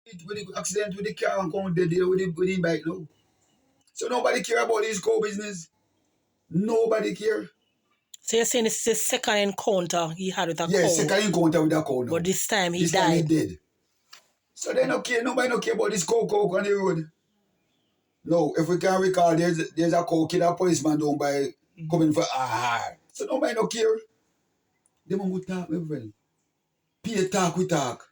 with the accident with the car and come dead there with the bike now. So nobody care about his car business. Nobody care. So you're saying this is his second encounter he had with a cow? Yes, second encounter with a cow now. But this time he This died. time he dead. So they don't care. Nobody don't care about this cow on the road. No, if we can recall, there's a cow killer a policeman down by coming for So nobody don't care. They want to talk, my friend. Pay talk, we talk.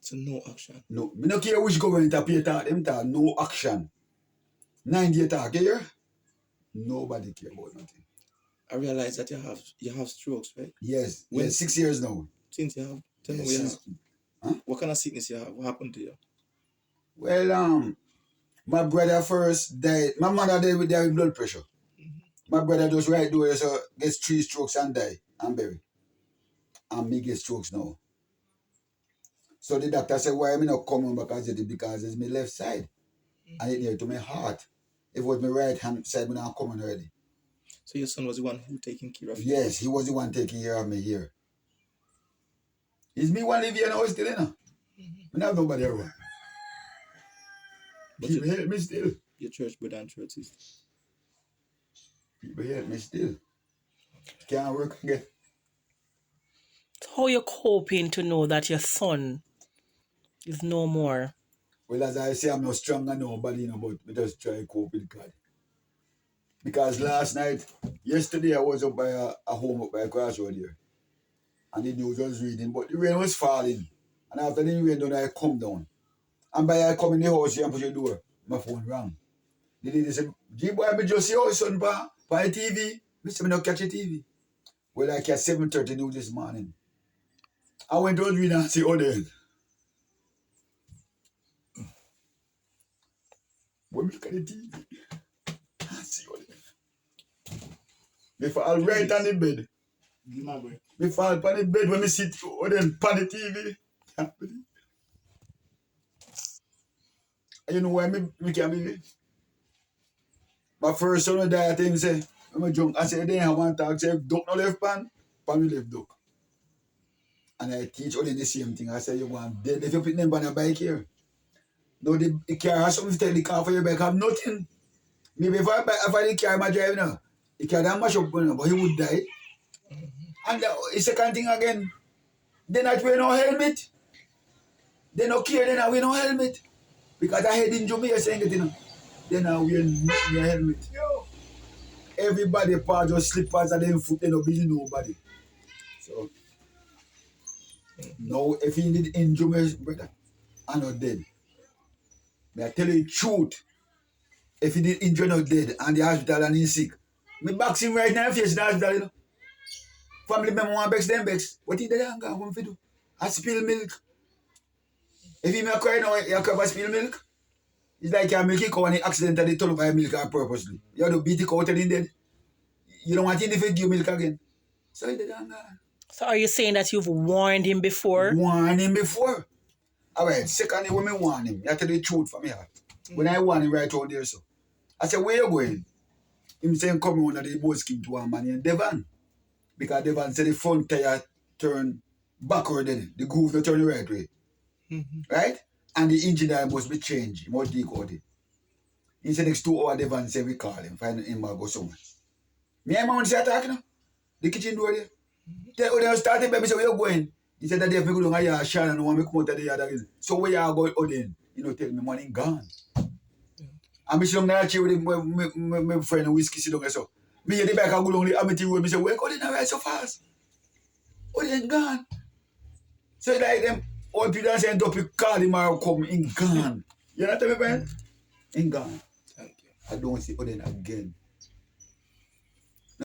So no action. No, me don't care which government a pay talk, them talk, no action. 9-day talk, you hear? Nobody care about nothing. I realize that you have strokes, right? Yes, when 6 years now. Since you have, tell me what kind of sickness you have? What happened to you? Well, my brother first died. My mother died with blood pressure. My brother just right there, so gets 3 strokes and die and bury. And me get strokes now. So the doctor said, why am I not coming back as it because it's my left side. And it near to my heart. If it was my right hand side, I'm not coming already. So your son was the one who taking care of you? Yes, he was the one taking care of me here. It's me one live here now still, you know. I have nobody around. People help me still. Your church brother and churches. People help me still. Can't work again. How are you coping to know that your son is no more? Well, as I say, I'm not strong and nobody, but we just try to cope with God. Because yesterday I was up by a home up by a crossroad here. And the news was reading, but the rain was falling. And after the rain done, I come down. And by I come in the house here and push the door, my phone rang. The lady said, G-boy, I just see your son by the TV. I said, I don't catch the TV. Well, I catch 7:30 news this morning. I went to read and see all the when we look at the TV, I see all the me fall right on the bed. Me fall on the bed when me sit on the TV. And you know why me can't believe it? My first son died, I think, say, I'm drunk. I said, then I want to talk, say, duck no left pan me left duck. And I teach all the same thing. I said, you want dead if you put them on a bike here. No, the car has something to tell the car for your bike, have nothing. Maybe if I the car my drive now, the car don't mash up, but he would die. And the second thing again, they not wear no helmet. They no care, they not wear no helmet. Because I head in Jamaica saying it, you know. They not wear no helmet. Everybody part just slippers and then foot, they no busy nobody. So, no, if he need injure me, brother, I'm not dead. I tell you the truth. If he did injure not dead and the hospital and he's sick, me box him right now in the face in the hospital, you know. Family member want bex them bex. What he did and go, what he do? I spill milk. If he may cry now, you cover spill milk. It's like you make it go and he accidentally turn over milk purposely. You have to beat it out and he dead. You don't want him to give milk again. So he did and go. So are you saying that you've warned him before? Warned him before. Alright, secondly, when I warn him, you have to tell the truth from here. When I warn him right out there, so I said, where you going? Him saying, come on, the boat scheme to one man in Devon. Because Devon said the front tire turn backward, then the groove will turn the right way. Right? And the engine tire must be changed, must decode. He said, next 2 hours, Devon said, we call him, find him, go somewhere. Me and my man say, attack now. The kitchen door there. When they started, baby, say, where you going? He said that they have to go down a shine and want me come out of the yard again. So where you are going then? You know, tell me money gone. And me sit down there with my friend and whiskey sit down there so. Me hear the bike and go down the Amity Road. Me say, where go they now right so fast? Oh, they ain't gone. So like them old people that say, don't call him or come, in gone. You know what I mean, man? In gone. Thank you. I don't see Oden again.